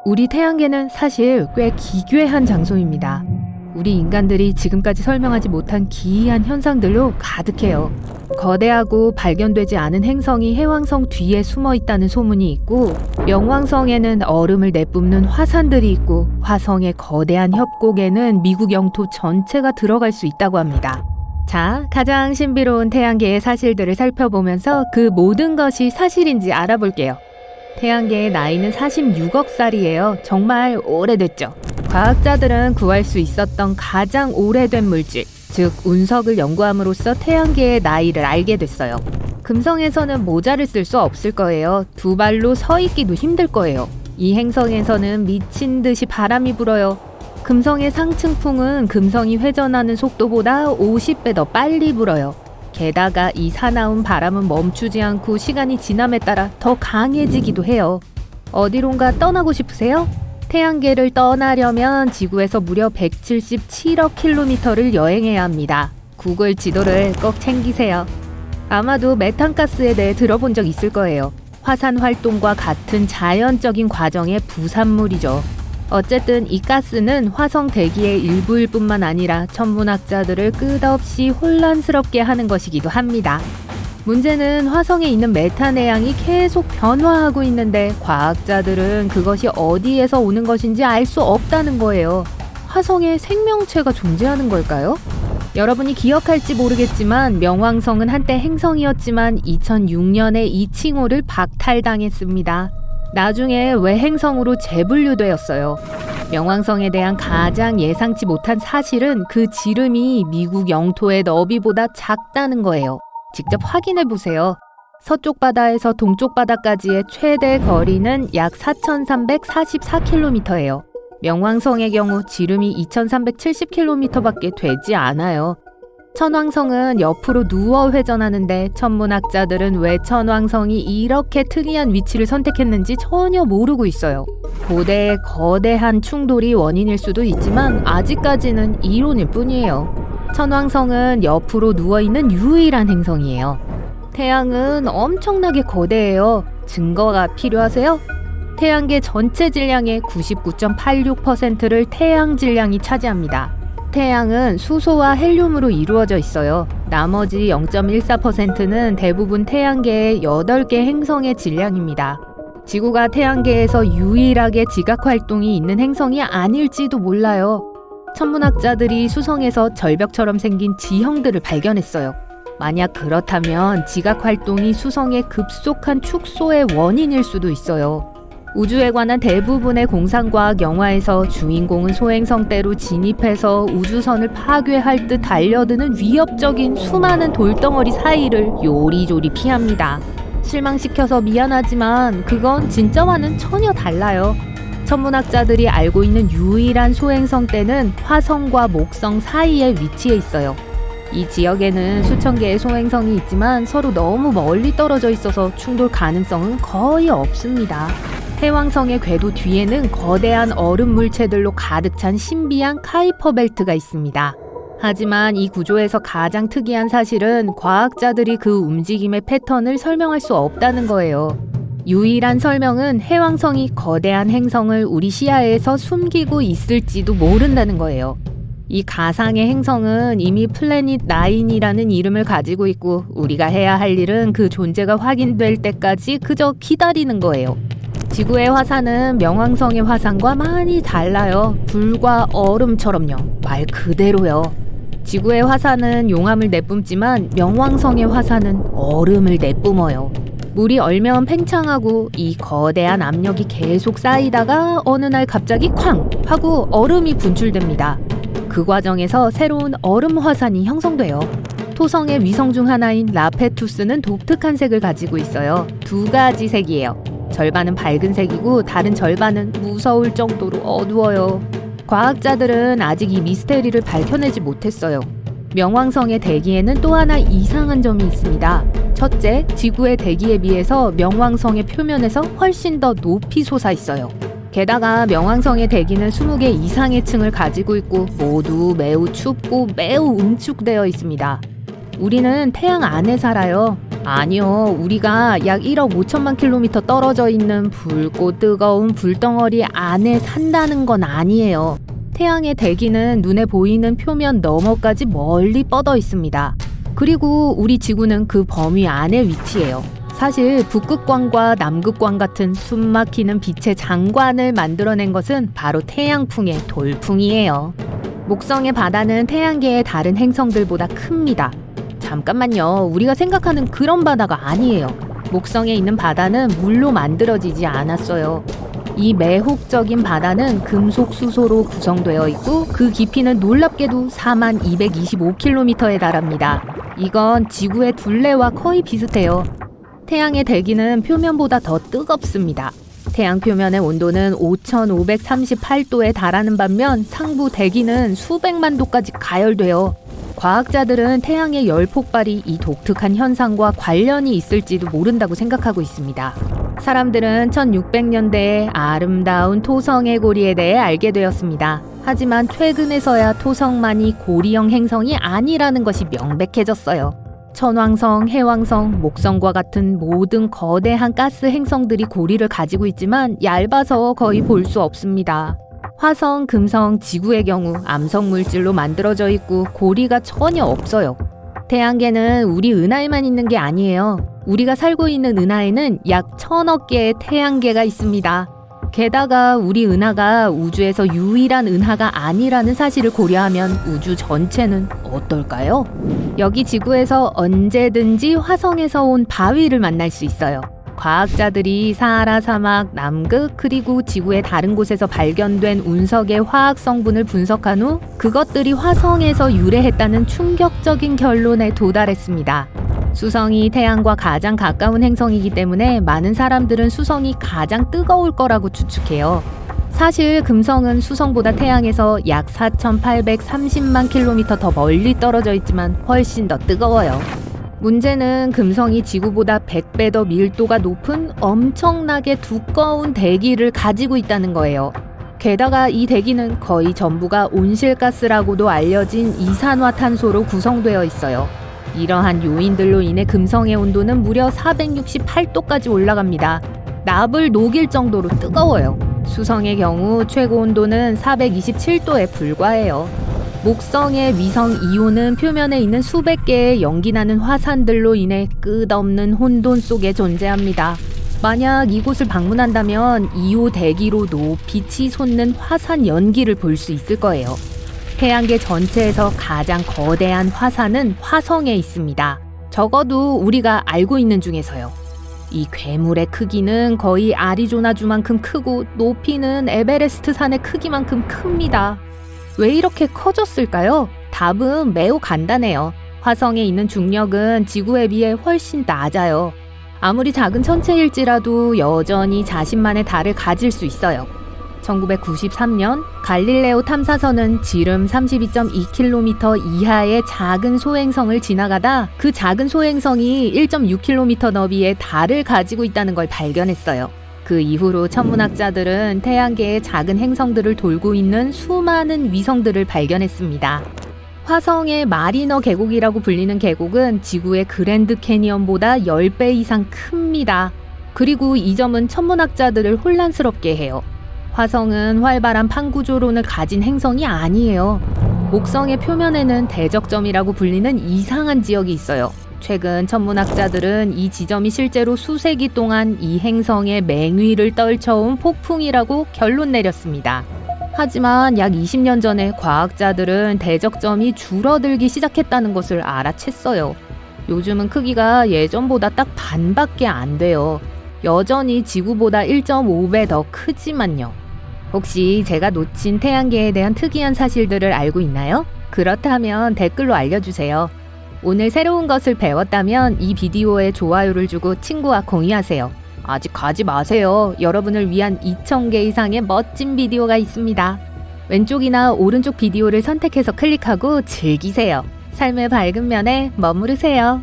우리 태양계는 사실 꽤 기괴한 장소입니다. 우리 인간들이 지금까지 설명하지 못한 기이한 현상들로 가득해요. 거대하고 발견되지 않은 행성이 해왕성 뒤에 숨어 있다는 소문이 있고, 명왕성에는 얼음을 내뿜는 화산들이 있고, 화성의 거대한 협곡에는 미국 영토 전체가 들어갈 수 있다고 합니다. 자, 가장 신비로운 태양계의 사실들을 살펴보면서 그 모든 것이 사실인지 알아볼게요. 태양계의 나이는 46억 살이에요. 정말 오래됐죠. 과학자들은 구할 수 있었던 가장 오래된 물질, 즉 운석을 연구함으로써 태양계의 나이를 알게 됐어요. 금성에서는 모자를 쓸 수 없을 거예요. 두 발로 서 있기도 힘들 거예요. 이 행성에서는 미친 듯이 바람이 불어요. 금성의 상층풍은 금성이 회전하는 속도보다 50배 더 빨리 불어요. 게다가 이 사나운 바람은 멈추지 않고 시간이 지남에 따라 더 강해지기도 해요. 어디론가 떠나고 싶으세요? 태양계를 떠나려면 지구에서 무려 177억 킬로미터를 여행해야 합니다. 구글 지도를 꼭 챙기세요. 아마도 메탄가스에 대해 들어본 적 있을 거예요. 화산 활동과 같은 자연적인 과정의 부산물이죠. 어쨌든 이 가스는 화성 대기의 일부일 뿐만 아니라 천문학자들을 끝없이 혼란스럽게 하는 것이기도 합니다. 문제는 화성에 있는 메탄의 양이 계속 변화하고 있는데 과학자들은 그것이 어디에서 오는 것인지 알 수 없다는 거예요. 화성에 생명체가 존재하는 걸까요? 여러분이 기억할지 모르겠지만 명왕성은 한때 행성이었지만 2006년에 이 칭호를 박탈당했습니다. 나중에 외행성으로 재분류되었어요. 명왕성에 대한 가장 예상치 못한 사실은 그 지름이 미국 영토의 너비보다 작다는 거예요. 직접 확인해보세요. 서쪽 바다에서 동쪽 바다까지의 최대 거리는 약 4,344km예요. 명왕성의 경우 지름이 2,370km밖에 되지 않아요. 천왕성은 옆으로 누워 회전하는데 천문학자들은 왜 천왕성이 이렇게 특이한 위치를 선택했는지 전혀 모르고 있어요. 고대의 거대한 충돌이 원인일 수도 있지만 아직까지는 이론일 뿐이에요. 천왕성은 옆으로 누워있는 유일한 행성이에요. 태양은 엄청나게 거대해요. 증거가 필요하세요? 태양계 전체 질량의 99.86%를 태양 질량이 차지합니다. 태양은 수소와 헬륨으로 이루어져 있어요. 나머지 0.14%는 대부분 태양계의 8개 행성의 질량입니다. 지구가 태양계에서 유일하게 지각 활동이 있는 행성이 아닐지도 몰라요. 천문학자들이 수성에서 절벽처럼 생긴 지형들을 발견했어요. 만약 그렇다면 지각 활동이 수성의 급속한 축소의 원인일 수도 있어요. 우주에 관한 대부분의 공상과학 영화에서 주인공은 소행성대로 진입해서 우주선을 파괴할 듯 달려드는 위협적인 수많은 돌덩어리 사이를 요리조리 피합니다. 실망시켜서 미안하지만 그건 진짜와는 전혀 달라요. 천문학자들이 알고 있는 유일한 소행성대는 화성과 목성 사이에 위치해 있어요. 이 지역에는 수천 개의 소행성이 있지만 서로 너무 멀리 떨어져 있어서 충돌 가능성은 거의 없습니다. 해왕성의 궤도 뒤에는 거대한 얼음 물체들로 가득 찬 신비한 카이퍼 벨트가 있습니다. 하지만 이 구조에서 가장 특이한 사실은 과학자들이 그 움직임의 패턴을 설명할 수 없다는 거예요. 유일한 설명은 해왕성이 거대한 행성을 우리 시야에서 숨기고 있을지도 모른다는 거예요. 이 가상의 행성은 이미 플래닛 9이라는 이름을 가지고 있고 우리가 해야 할 일은 그 존재가 확인될 때까지 그저 기다리는 거예요. 지구의 화산은 명왕성의 화산과 많이 달라요. 불과 얼음처럼요. 말 그대로요. 지구의 화산은 용암을 내뿜지만 명왕성의 화산은 얼음을 내뿜어요. 물이 얼면 팽창하고 이 거대한 압력이 계속 쌓이다가 어느 날 갑자기 쾅! 하고 얼음이 분출됩니다. 그 과정에서 새로운 얼음 화산이 형성돼요. 토성의 위성 중 하나인 라페투스는 독특한 색을 가지고 있어요. 두 가지 색이에요. 절반은 밝은 색이고 다른 절반은 무서울 정도로 어두워요. 과학자들은 아직 이 미스테리를 밝혀내지 못했어요. 명왕성의 대기에는 또 하나 이상한 점이 있습니다. 첫째, 지구의 대기에 비해서 명왕성의 표면에서 훨씬 더 높이 솟아 있어요. 게다가 명왕성의 대기는 20개 이상의 층을 가지고 있고 모두 매우 춥고 매우 응축되어 있습니다. 우리는 태양 안에 살아요. 아니요, 우리가 약 1억 5천만 킬로미터 떨어져 있는 붉고 뜨거운 불덩어리 안에 산다는 건 아니에요. 태양의 대기는 눈에 보이는 표면 너머까지 멀리 뻗어 있습니다. 그리고 우리 지구는 그 범위 안에 위치해요. 사실 북극광과 남극광 같은 숨막히는 빛의 장관을 만들어낸 것은 바로 태양풍의 돌풍이에요. 목성의 바다는 태양계의 다른 행성들보다 큽니다. 잠깐만요. 우리가 생각하는 그런 바다가 아니에요. 목성에 있는 바다는 물로 만들어지지 않았어요. 이 매혹적인 바다는 금속 수소로 구성되어 있고 그 깊이는 놀랍게도 4225km에 달합니다. 이건 지구의 둘레와 거의 비슷해요. 태양의 대기는 표면보다 더 뜨겁습니다. 태양 표면의 온도는 5538도에 달하는 반면 상부 대기는 수백만 도까지 가열돼요. 과학자들은 태양의 열 폭발이 이 독특한 현상과 관련이 있을지도 모른다고 생각하고 있습니다. 사람들은 1600년대에 아름다운 토성의 고리에 대해 알게 되었습니다. 하지만 최근에서야 토성만이 고리형 행성이 아니라는 것이 명백해졌어요. 천왕성, 해왕성, 목성과 같은 모든 거대한 가스 행성들이 고리를 가지고 있지만 얇아서 거의 볼 수 없습니다. 화성, 금성, 지구의 경우 암석 물질로 만들어져 있고 고리가 전혀 없어요. 태양계는 우리 은하에만 있는 게 아니에요. 우리가 살고 있는 은하에는 약 1000억 개의 태양계가 있습니다. 게다가 우리 은하가 우주에서 유일한 은하가 아니라는 사실을 고려하면 우주 전체는 어떨까요? 여기 지구에서 언제든지 화성에서 온 바위를 만날 수 있어요. 과학자들이 사하라 사막, 남극, 그리고 지구의 다른 곳에서 발견된 운석의 화학 성분을 분석한 후 그것들이 화성에서 유래했다는 충격적인 결론에 도달했습니다. 수성이 태양과 가장 가까운 행성이기 때문에 많은 사람들은 수성이 가장 뜨거울 거라고 추측해요. 사실 금성은 수성보다 태양에서 약 4830만 킬로미터 더 멀리 떨어져 있지만 훨씬 더 뜨거워요. 문제는 금성이 지구보다 100배 더 밀도가 높은 엄청나게 두꺼운 대기를 가지고 있다는 거예요. 게다가 이 대기는 거의 전부가 온실가스라고도 알려진 이산화탄소로 구성되어 있어요. 이러한 요인들로 인해 금성의 온도는 무려 468도까지 올라갑니다. 납을 녹일 정도로 뜨거워요. 수성의 경우 최고 온도는 427도에 불과해요. 목성의 위성 이오는 표면에 있는 수백 개의 연기나는 화산들로 인해 끝없는 혼돈 속에 존재합니다. 만약 이곳을 방문한다면 이오 대기로 높이 치솟는 화산 연기를 볼 수 있을 거예요. 태양계 전체에서 가장 거대한 화산은 화성에 있습니다. 적어도 우리가 알고 있는 중에서요. 이 괴물의 크기는 거의 아리조나주만큼 크고 높이는 에베레스트 산의 크기만큼 큽니다. 왜 이렇게 커졌을까요? 답은 매우 간단해요. 화성에 있는 중력은 지구에 비해 훨씬 낮아요. 아무리 작은 천체일지라도 여전히 자신만의 달을 가질 수 있어요. 1993년 갈릴레오 탐사선은 지름 32.2km 이하의 작은 소행성을 지나가다 그 작은 소행성이 1.6km 너비의 달을 가지고 있다는 걸 발견했어요. 그 이후로 천문학자들은 태양계의 작은 행성들을 돌고 있는 수많은 위성들을 발견했습니다. 화성의 마리너 계곡이라고 불리는 계곡은 지구의 그랜드 캐니언보다 10배 이상 큽니다. 그리고 이 점은 천문학자들을 혼란스럽게 해요. 화성은 활발한 판구조론을 가진 행성이 아니에요. 목성의 표면에는 대적점이라고 불리는 이상한 지역이 있어요. 최근 천문학자들은 이 지점이 실제로 수세기 동안 이 행성의 맹위를 떨쳐온 폭풍이라고 결론 내렸습니다. 하지만 약 20년 전에 과학자들은 대적점이 줄어들기 시작했다는 것을 알아챘어요. 요즘은 크기가 예전보다 딱 반밖에 안 돼요. 여전히 지구보다 1.5배 더 크지만요. 혹시 제가 놓친 태양계에 대한 특이한 사실들을 알고 있나요? 그렇다면 댓글로 알려주세요. 오늘 새로운 것을 배웠다면 이 비디오에 좋아요를 주고 친구와 공유하세요. 아직 가지 마세요. 여러분을 위한 2000개 이상의 멋진 비디오가 있습니다. 왼쪽이나 오른쪽 비디오를 선택해서 클릭하고 즐기세요. 삶의 밝은 면에 머무르세요.